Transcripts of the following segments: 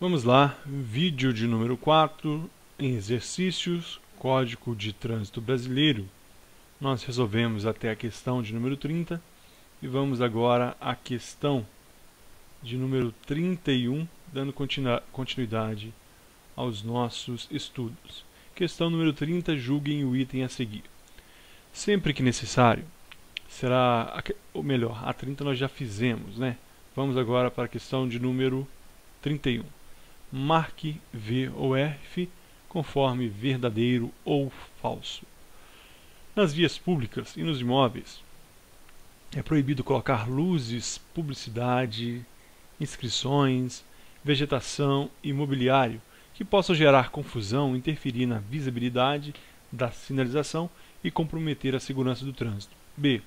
Vamos lá, vídeo de número 4, em exercícios, Código de Trânsito Brasileiro. Nós resolvemos até a questão de número 30 e vamos agora à questão de número 31, dando continuidade aos nossos estudos. Questão número 30, julguem o item a seguir. Sempre que necessário, será, ou melhor, a 30 nós já fizemos, né? Vamos agora para a questão de número 31. Marque V ou F conforme verdadeiro ou falso. Nas vias públicas e nos imóveis, é proibido colocar luzes, publicidade, inscrições, vegetação e mobiliário que possam gerar confusão, interferir na visibilidade da sinalização e comprometer a segurança do trânsito. B.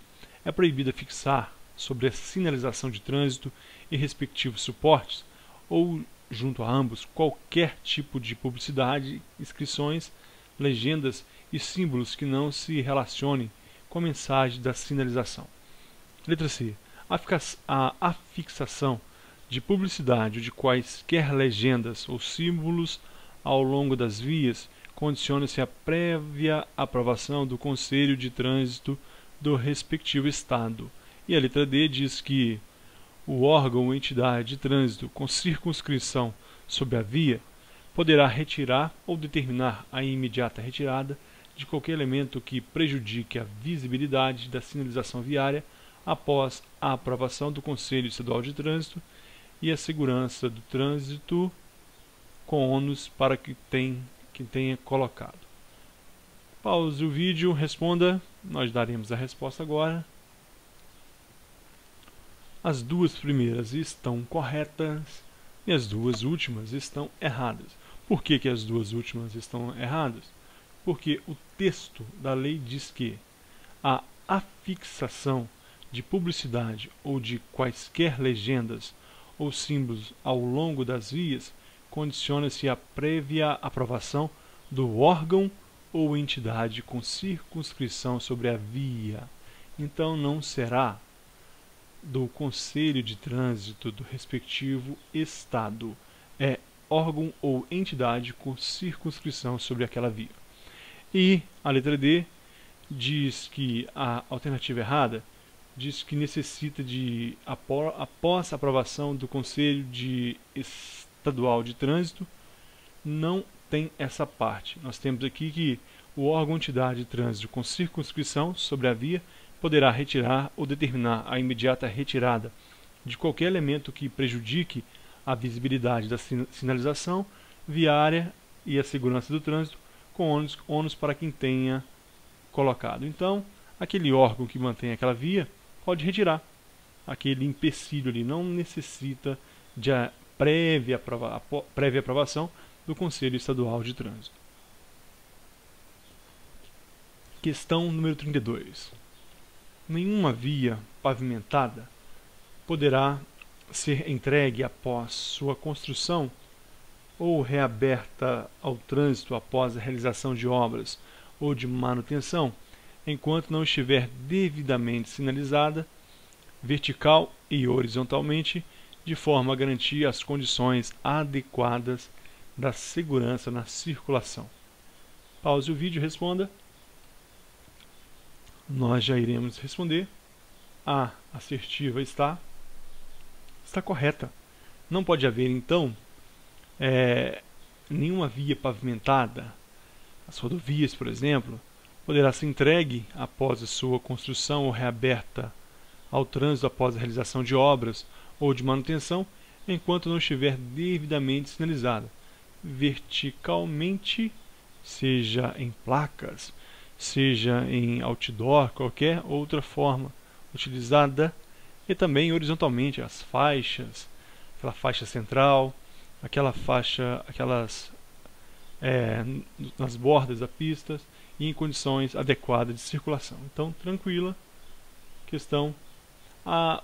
É proibido fixar sobre a sinalização de trânsito e respectivos suportes ou junto a ambos qualquer tipo de publicidade, inscrições, legendas e símbolos que não se relacionem com a mensagem da sinalização. Letra C. A afixação de publicidade ou de quaisquer legendas ou símbolos ao longo das vias condiciona-se à prévia aprovação do Conselho de Trânsito do respectivo Estado. E a letra D diz que o órgão ou entidade de trânsito com circunscrição sobre a via poderá retirar ou determinar a imediata retirada de qualquer elemento que prejudique a visibilidade da sinalização viária após a aprovação do Conselho Estadual de Trânsito e a segurança do trânsito com ônus para quem tenha colocado. Pause o vídeo, responda, nós daremos a resposta agora. As duas primeiras estão corretas e as duas últimas estão erradas. Por que as duas últimas estão erradas? Porque o texto da lei diz que a afixação de publicidade ou de quaisquer legendas ou símbolos ao longo das vias condiciona-se à prévia aprovação do órgão ou entidade com circunscrição sobre a via. Então não será do Conselho de Trânsito do respectivo Estado. É órgão ou entidade com circunscrição sobre aquela via. E a letra D diz que a alternativa errada diz que necessita de, após a aprovação do Conselho Estadual de Trânsito, não tem essa parte. Nós temos aqui que o órgão ou entidade de trânsito com circunscrição sobre a via poderá retirar ou determinar a imediata retirada de qualquer elemento que prejudique a visibilidade da sinalização viária e a segurança do trânsito, com ônus para quem tenha colocado. Então, aquele órgão que mantém aquela via pode retirar. Aquele empecilho ali não necessita de prévia aprovação do Conselho Estadual de Trânsito. Questão número 32. Nenhuma via pavimentada poderá ser entregue após sua construção ou reaberta ao trânsito após a realização de obras ou de manutenção, enquanto não estiver devidamente sinalizada, vertical e horizontalmente, de forma a garantir as condições adequadas da segurança na circulação. Pause o vídeo e responda. Nós já iremos responder. A assertiva está correta. Não pode haver, então, nenhuma via pavimentada. As rodovias, por exemplo, poderá ser entregue após a sua construção ou reaberta ao trânsito após a realização de obras ou de manutenção, enquanto não estiver devidamente sinalizada, verticalmente, seja em placas, seja em outdoor, qualquer outra forma utilizada, e também horizontalmente as faixas, aquela faixa central, aquelas nas bordas da pista e em condições adequadas de circulação. Então, tranquila questão.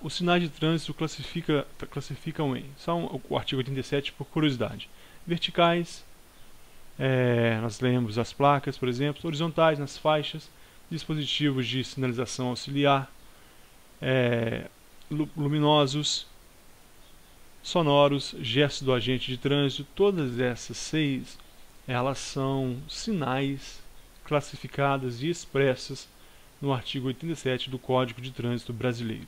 Os sinais de trânsito classificam em, só o artigo 87 por curiosidade, verticais, nós lemos as placas, por exemplo, horizontais nas faixas, dispositivos de sinalização auxiliar, luminosos, sonoros, gestos do agente de trânsito, todas essas 6, elas são sinais classificadas e expressas no artigo 87 do Código de Trânsito Brasileiro.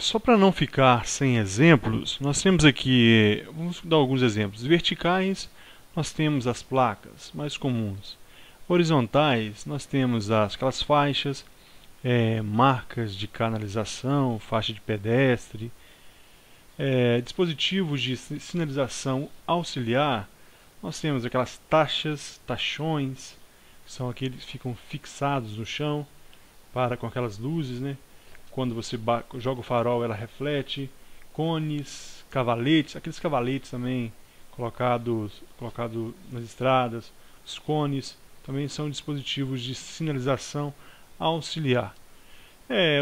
Só para não ficar sem exemplos, nós temos aqui, vamos dar alguns exemplos. Verticais, nós temos as placas mais comuns. Horizontais, nós temos aquelas faixas, marcas de canalização, faixa de pedestre, dispositivos de sinalização auxiliar, nós temos aquelas tachões, que são aqueles que ficam fixados no chão, com aquelas luzes, né? Quando você joga o farol, ela reflete. Cones, cavaletes, aqueles cavaletes também colocados nas estradas. Os cones também são dispositivos de sinalização auxiliar.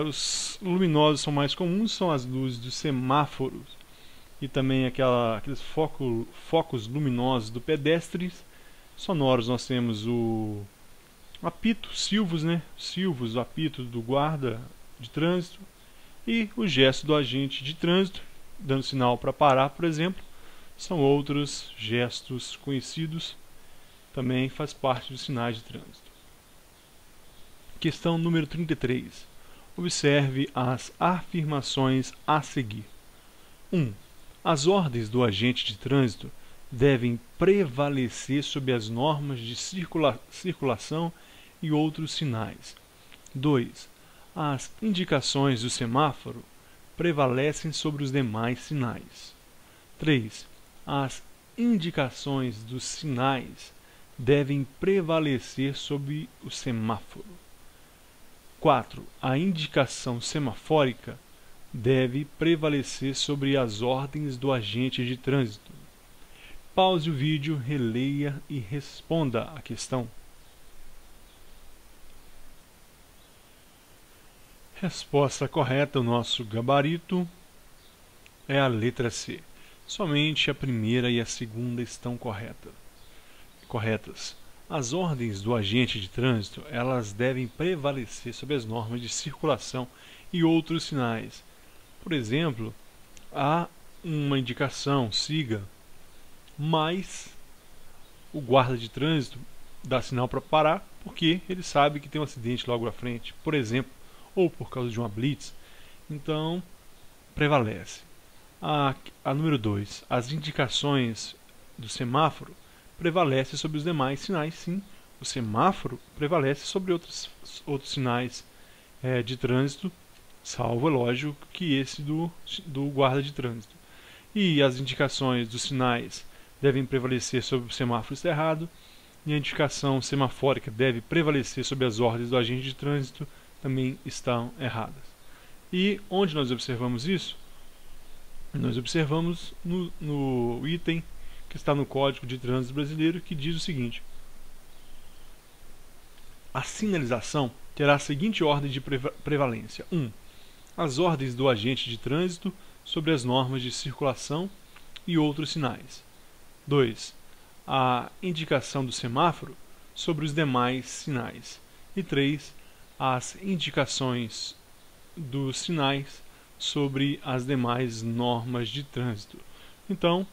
Os luminosos são mais comuns, são as luzes dos semáforos e também aqueles focos luminosos do pedestre. Sonoros, nós temos o apito, silvos, né? Silvos, o apito do guarda de trânsito e o gesto do agente de trânsito, dando sinal para parar, por exemplo, são outros gestos conhecidos, também faz parte dos sinais de trânsito. Questão número 33. Observe as afirmações a seguir. 1. As ordens do agente de trânsito devem prevalecer sobre as normas de circulação e outros sinais. 2. As indicações do semáforo prevalecem sobre os demais sinais. 3. As indicações dos sinais devem prevalecer sobre o semáforo. 4. A indicação semafórica deve prevalecer sobre as ordens do agente de trânsito. Pause o vídeo, releia e responda a questão. Resposta correta, o nosso gabarito é a letra C. Somente a primeira e a segunda estão corretas. As ordens do agente de trânsito, elas devem prevalecer sobre as normas de circulação e outros sinais. Por exemplo, há uma indicação, siga, mas o guarda de trânsito dá sinal para parar porque ele sabe que tem um acidente logo à frente, por exemplo, ou por causa de uma blitz. Então, prevalece. A número 2, as indicações do semáforo prevalecem sobre os demais sinais, sim. O semáforo prevalece sobre outros sinais de trânsito, salvo, é lógico, que esse do guarda de trânsito. E as indicações dos sinais devem prevalecer sobre o semáforo cerrado, e a indicação semafórica deve prevalecer sobre as ordens do agente de trânsito, também estão erradas. E onde nós observamos isso? Nós observamos no item que está no Código de Trânsito Brasileiro, que diz o seguinte: a sinalização terá a seguinte ordem de prevalência. 1. As ordens do agente de trânsito sobre as normas de circulação e outros sinais. 2. A indicação do semáforo sobre os demais sinais. E 3. As indicações dos sinais sobre as demais normas de trânsito. Então,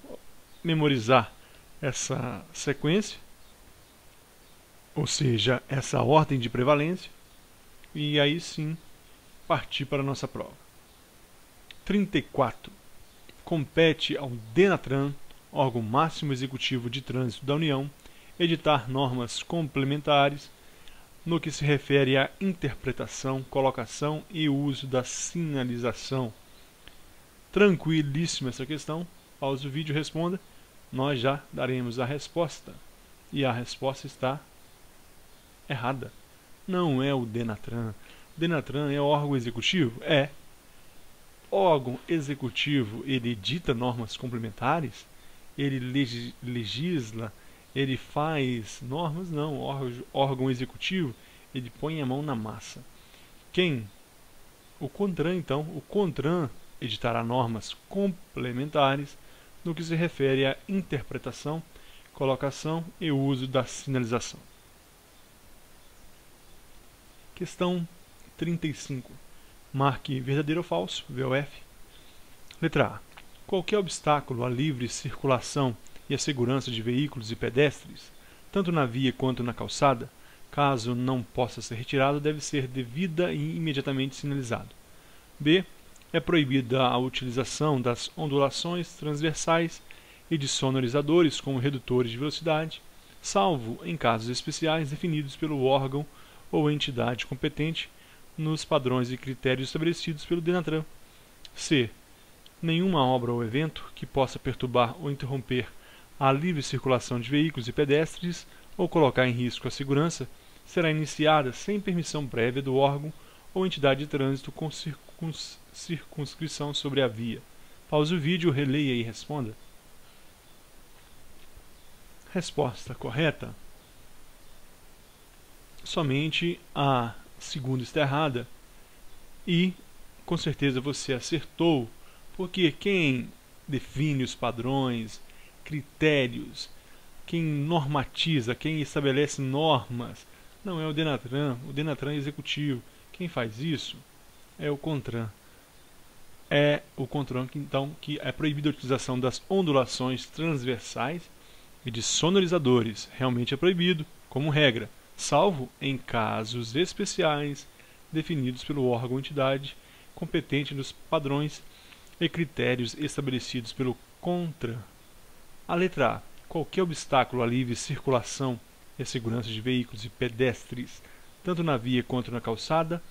memorizar essa sequência, ou seja, essa ordem de prevalência, e aí sim partir para a nossa prova. 34. Compete ao DENATRAN, órgão máximo executivo de trânsito da União, editar normas complementares no que se refere à interpretação, colocação e uso da sinalização. Tranquilíssima essa questão. Pause o vídeo e responda. Nós já daremos a resposta. E a resposta está errada. Não é o DENATRAN. DENATRAN é órgão executivo? É. Órgão executivo, ele edita normas complementares? Ele legisla? Ele faz normas? Não. Órgão executivo, ele põe a mão na massa. Quem? O CONTRAN, então. O CONTRAN editará normas complementares no que se refere à interpretação, colocação e uso da sinalização. Questão 35. Marque verdadeiro ou falso, VOF. Letra A. Qualquer obstáculo à livre circulação e à segurança de veículos e pedestres, tanto na via quanto na calçada, caso não possa ser retirado, deve ser devida e imediatamente sinalizado. B. É proibida a utilização das ondulações transversais e de sonorizadores como redutores de velocidade, salvo em casos especiais definidos pelo órgão ou entidade competente nos padrões e critérios estabelecidos pelo DENATRAN. C. Nenhuma obra ou evento que possa perturbar ou interromper a livre circulação de veículos e pedestres ou colocar em risco a segurança será iniciada sem permissão prévia do órgão ou entidade de trânsito com circunscrição sobre a via. Pause o vídeo, releia e responda. Resposta correta. Somente a segunda está errada e com certeza você acertou, porque quem define os padrões, critérios, quem normatiza, quem estabelece normas, não é o DENATRAN é executivo. Quem faz isso é o CONTRAN. É o CONTRAN que é proibida a utilização das ondulações transversais e de sonorizadores. Realmente é proibido, como regra, salvo em casos especiais definidos pelo órgão ou entidade competente nos padrões e critérios estabelecidos pelo CONTRAN. A letra A. Qualquer obstáculo à livre circulação e à segurança de veículos e pedestres, tanto na via quanto na calçada,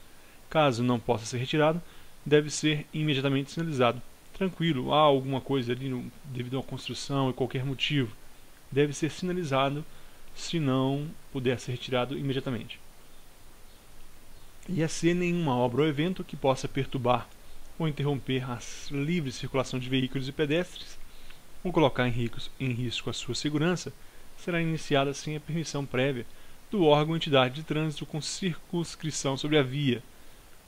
caso não possa ser retirado, deve ser imediatamente sinalizado. Tranquilo, há alguma coisa ali devido a uma construção e qualquer motivo, deve ser sinalizado se não puder ser retirado imediatamente. E a C. Nenhuma obra ou evento que possa perturbar ou interromper a livre circulação de veículos e pedestres ou colocar em risco a sua segurança será iniciada sem a permissão prévia do órgão ou entidade de trânsito com circunscrição sobre a via.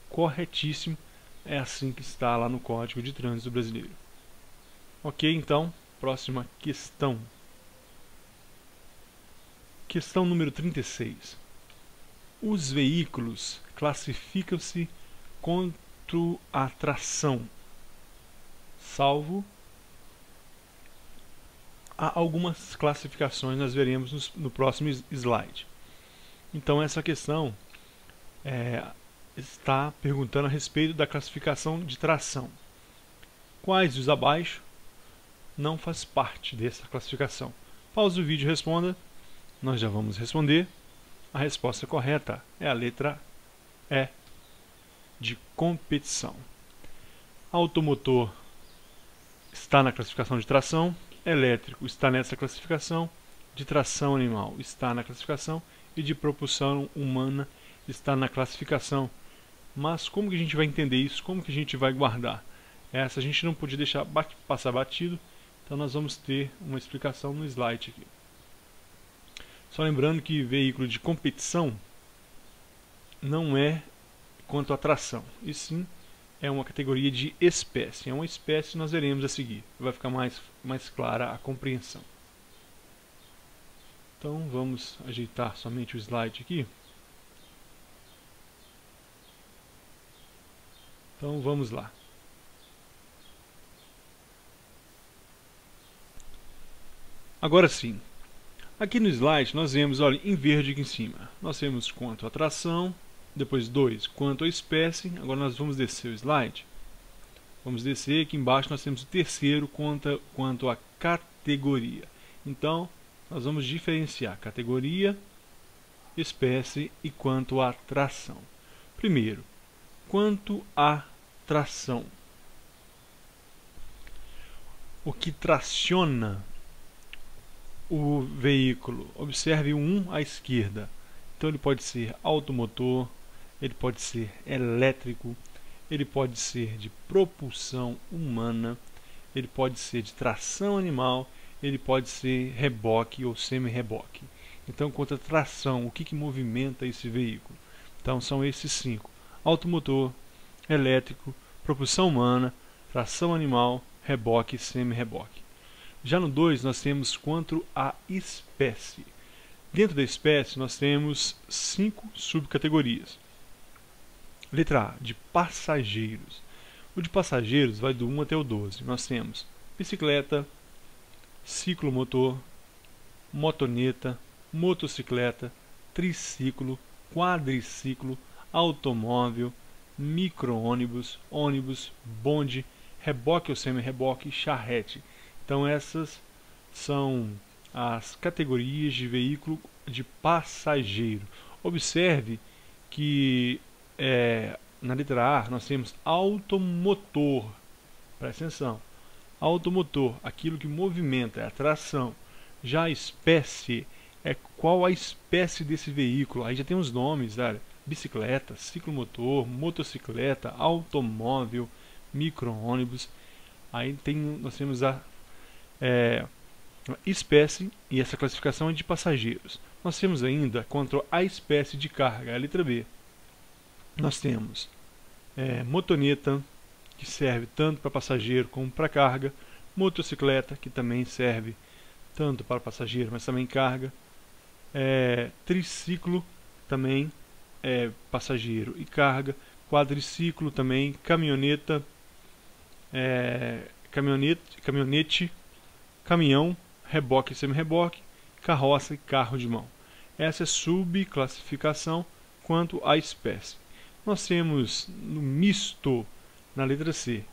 Corretíssimo, é assim que está lá no Código de Trânsito Brasileiro. Ok, então, próxima questão. Questão número 36. Os veículos classificam-se contra a tração, salvo há algumas classificações, nós veremos no próximo slide. Então essa questão está perguntando a respeito da classificação de tração. Quais os abaixo não faz parte dessa classificação? Pause o vídeo e responda. Nós já vamos responder. A resposta correta é a letra E, de competição. Automotor está na classificação de tração, elétrico está nessa classificação, de tração animal está na classificação e de propulsão humana está na classificação. Mas como que a gente vai entender isso? Como que a gente vai guardar? Essa a gente não podia deixar passar batido, então nós vamos ter uma explicação no slide aqui. Só lembrando que veículo de competição não é quanto à tração, e sim é uma categoria de espécie. É uma espécie que nós veremos a seguir. Vai ficar mais clara a compreensão. Então vamos ajeitar somente o slide aqui. Então vamos lá. Agora sim. Aqui no slide nós vemos, olha, em verde aqui em cima. Nós temos quanto à tração. Depois 2, quanto à espécie. Agora nós vamos descer o slide. Vamos descer, aqui embaixo nós temos o terceiro quanto à categoria. Então, nós vamos diferenciar categoria, espécie e quanto à tração. Primeiro, quanto à tração. O que traciona o veículo? Observe o 1 à esquerda. Então ele pode ser automotor, ele pode ser elétrico, ele pode ser de propulsão humana, ele pode ser de tração animal, ele pode ser reboque ou semi-reboque. Então, quanto à tração, o que movimenta esse veículo? Então, são esses 5. Automotor, elétrico, propulsão humana, tração animal, reboque e semi-reboque. Já no 2, nós temos quanto à espécie. Dentro da espécie, nós temos 5 subcategorias. Letra A, de passageiros. O de passageiros vai do 1 até o 12. Nós temos bicicleta, ciclomotor, motoneta, motocicleta, triciclo, quadriciclo, automóvel, micro-ônibus, ônibus, bonde, reboque ou semi-reboque, charrete. Então essas são as categorias de veículo de passageiro. Observe que na letra A nós temos automotor. Presta atenção. Automotor, aquilo que movimenta, é a tração. Já a espécie é qual a espécie desse veículo. Aí já tem os nomes, olha, bicicleta, ciclomotor, motocicleta, automóvel, micro-ônibus. Aí nós temos a espécie, e essa classificação é de passageiros. Nós temos ainda, quanto à espécie de carga, a letra B. Nós temos motoneta, que serve tanto para passageiro como para carga, motocicleta, que também serve tanto para passageiro, mas também carga, triciclo, também passageiro e carga, quadriciclo também, caminhoneta, caminhonete, caminhão, reboque e semi-reboque, carroça e carro de mão. Essa é a subclassificação quanto à espécie. Nós temos no misto, na letra C,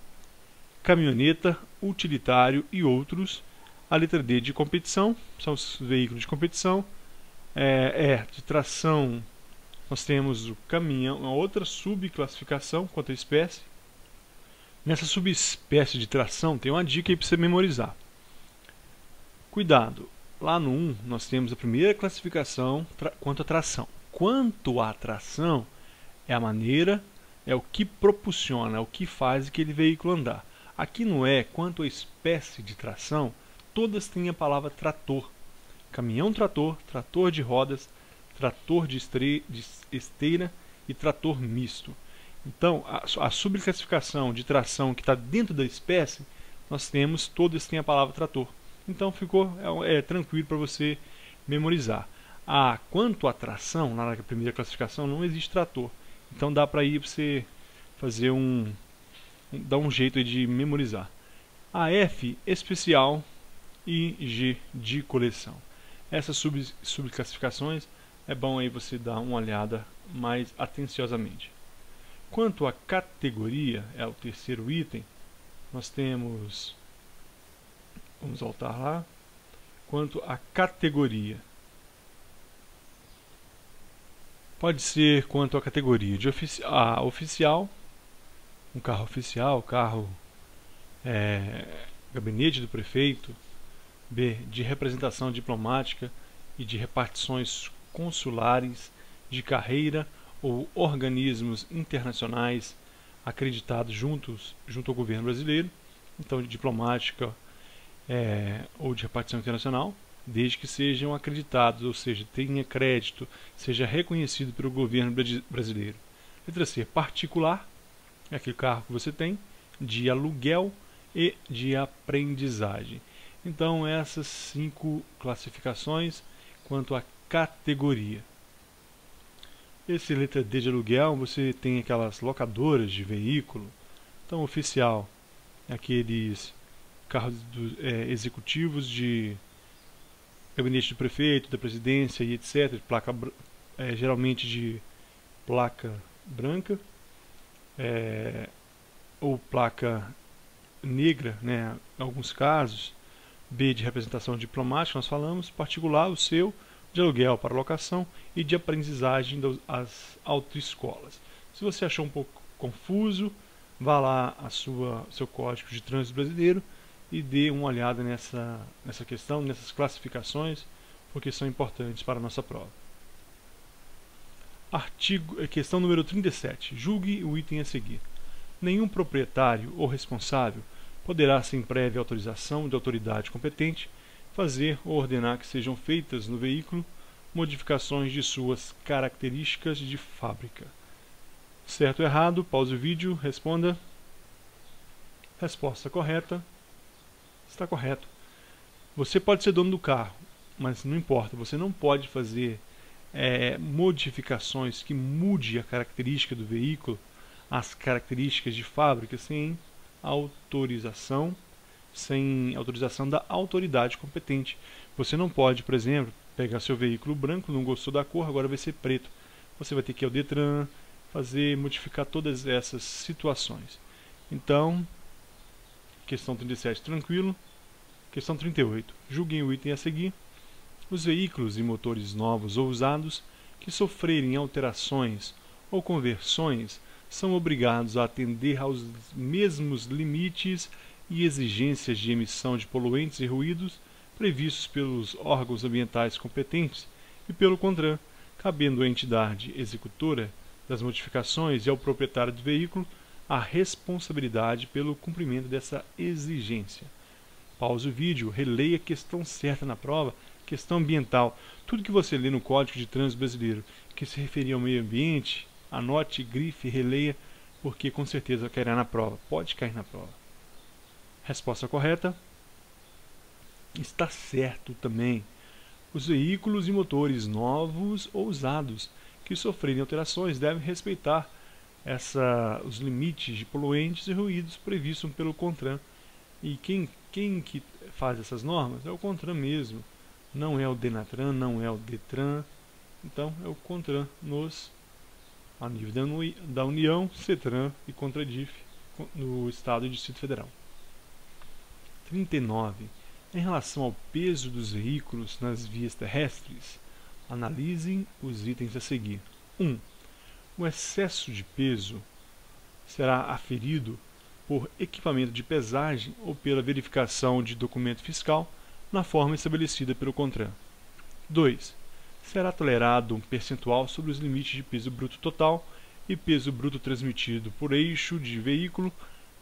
caminhoneta, utilitário e outros. A letra D de competição, são os veículos de competição. De tração, nós temos o caminhão, uma outra subclassificação quanto à espécie. Nessa subespécie de tração tem uma dica aí para você memorizar. Cuidado, lá no 1 nós temos a primeira classificação quanto à tração. Quanto à tração é a maneira, é o que propulsiona, é o que faz aquele veículo andar. Aqui no quanto à espécie de tração, todas têm a palavra trator. Caminhão-trator, trator de rodas, trator de esteira e trator misto. Então, a subclassificação de tração que está dentro da espécie, nós temos, todas têm a palavra trator. Então ficou tranquilo para você memorizar. Quanto à tração, na primeira classificação, não existe trator. Então dá para ir você fazer dar um jeito aí de memorizar. A F, especial, e G, de coleção. Essas subclassificações é bom aí você dar uma olhada mais atenciosamente. Quanto à categoria, é o terceiro item, nós temos, vamos voltar lá, quanto à categoria, pode ser quanto à categoria de oficial, um carro oficial, carro gabinete do prefeito. B, de representação diplomática e de repartições consulares, de carreira ou organismos internacionais acreditados junto ao governo brasileiro. Então, de diplomática ou de repartição internacional, desde que sejam acreditados, ou seja, tenha crédito, seja reconhecido pelo governo brasileiro. Letra C, particular, é aquele carro que você tem, de aluguel e de aprendizagem. Então, essas 5 classificações quanto à categoria. Esse letra D de aluguel, você tem aquelas locadoras de veículo. Então, oficial, aqueles carros executivos de gabinete do prefeito, da presidência e etc. Geralmente de placa branca ou placa negra, né, em alguns casos. B, de representação diplomática, nós falamos. Particular, o seu, de aluguel para locação e de aprendizagem das autoescolas. Se você achou um pouco confuso, vá lá seu Código de Trânsito Brasileiro e dê uma olhada nessa questão, nessas classificações, porque são importantes para a nossa prova. Questão número 37. Julgue o item a seguir. Nenhum proprietário ou responsável poderá, sem prévia autorização de autoridade competente, fazer ou ordenar que sejam feitas no veículo modificações de suas características de fábrica. Certo ou errado? Pause o vídeo, responda. Resposta correta. Está correto. Você pode ser dono do carro, mas não importa, você não pode fazer modificações que mude a característica do veículo as características de fábrica sem autorização da autoridade competente. Você não pode, por exemplo, pegar seu veículo branco, não gostou da cor, agora vai ser preto. Você vai ter que ir ao Detran, modificar todas essas situações. Então, questão 37, tranquilo. Questão 38. Julguem o item a seguir. Os veículos e motores novos ou usados que sofrerem alterações ou conversões são obrigados a atender aos mesmos limites e exigências de emissão de poluentes e ruídos previstos pelos órgãos ambientais competentes e pelo CONTRAN, cabendo à entidade executora das modificações e ao proprietário do veículo a responsabilidade pelo cumprimento dessa exigência. Pause o vídeo, releia a questão certa na prova, questão ambiental. Tudo que você lê no Código de Trânsito Brasileiro que se referir ao meio ambiente, anote, grife, releia, porque com certeza cairá na prova. Pode cair na prova. Resposta correta. Está certo também. Os veículos e motores novos ou usados que sofrerem alterações devem respeitar os limites de poluentes e ruídos previstos pelo CONTRAN. E quem que faz essas normas? É o CONTRAN mesmo. Não é o DENATRAN, não é o DETRAN. Então é o CONTRAN a nível da União, CETRAN e CONTRADIF no Estado e Distrito Federal. 39. Em relação ao peso dos veículos nas vias terrestres, analisem os itens a seguir. 1. O excesso de peso será aferido por equipamento de pesagem ou pela verificação de documento fiscal na forma estabelecida pelo CONTRAN. 2. Será tolerado um percentual sobre os limites de peso bruto total e peso bruto transmitido por eixo de veículo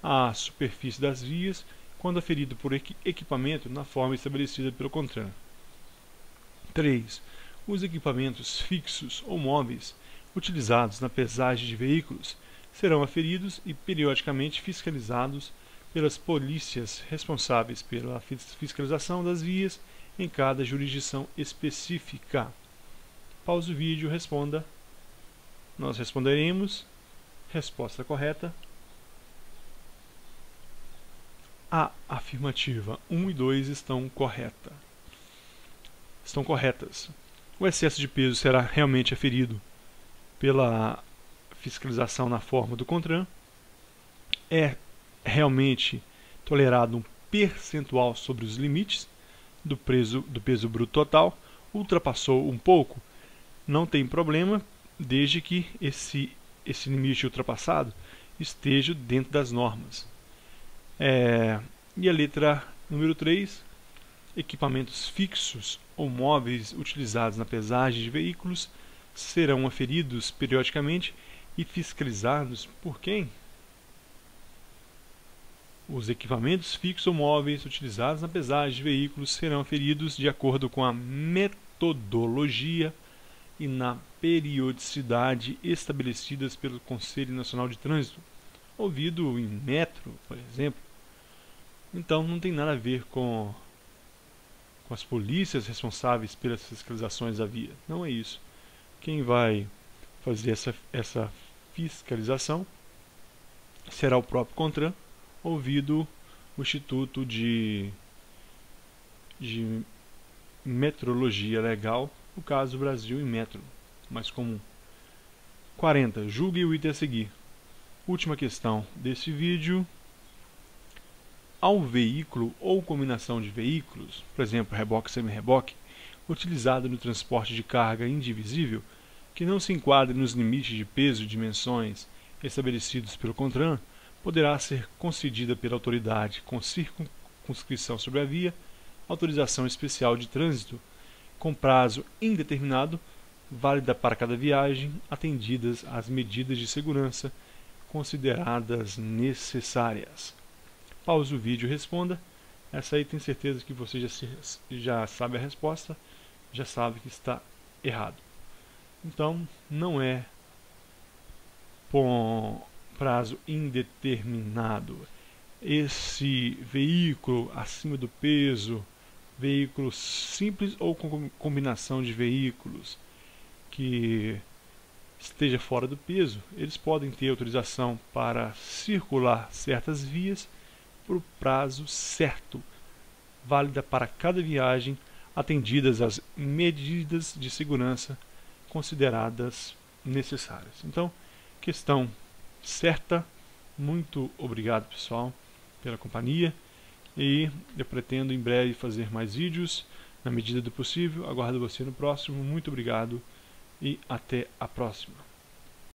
à superfície das vias quando aferido por equipamento na forma estabelecida pelo CONTRAN. 3. Os equipamentos fixos ou móveis utilizados na pesagem de veículos serão aferidos e periodicamente fiscalizados pelas polícias responsáveis pela fiscalização das vias em cada jurisdição específica. Pause o vídeo, responda. Nós responderemos. Resposta correta. A afirmativa 1 e 2 estão corretas. O excesso de peso será realmente aferido pela fiscalização na forma do CONTRAN. É realmente tolerado um percentual sobre os limites do peso bruto total. Ultrapassou um pouco, não tem problema, desde que esse limite ultrapassado esteja dentro das normas. E a letra número 3, equipamentos fixos ou móveis utilizados na pesagem de veículos serão aferidos periodicamente e fiscalizados por quem? Os equipamentos fixos ou móveis utilizados na pesagem de veículos serão aferidos de acordo com a metodologia e na periodicidade estabelecidas pelo Conselho Nacional de Trânsito, ouvido em metro, por exemplo. Então não tem nada a ver com as polícias responsáveis pelas fiscalizações da via. Não é isso. Quem vai fazer essa fiscalização será o próprio CONTRAN, ouvido o Instituto de Metrologia Legal, no caso Brasil em metro, mais comum. 40. Julgue o item a seguir. Última questão desse vídeo. Ao veículo ou combinação de veículos, por exemplo, reboque e semi-reboque, utilizado no transporte de carga indivisível, que não se enquadre nos limites de peso e dimensões estabelecidos pelo CONTRAN, poderá ser concedida pela autoridade com circunscrição sobre a via, autorização especial de trânsito, com prazo indeterminado, válida para cada viagem, atendidas as medidas de segurança consideradas necessárias. Pause o vídeo e responda. Essa aí tem certeza que você já sabe a resposta, já sabe que está errado. Então, não é com prazo indeterminado. Esse veículo acima do peso, veículo simples ou com combinação de veículos que esteja fora do peso, eles podem ter autorização para circular certas vias por prazo certo, válida para cada viagem, atendidas as medidas de segurança consideradas necessárias. Então, questão certa. Muito obrigado, pessoal, pela companhia, e eu pretendo em breve fazer mais vídeos na medida do possível. Aguardo você no próximo. Muito obrigado e até a próxima.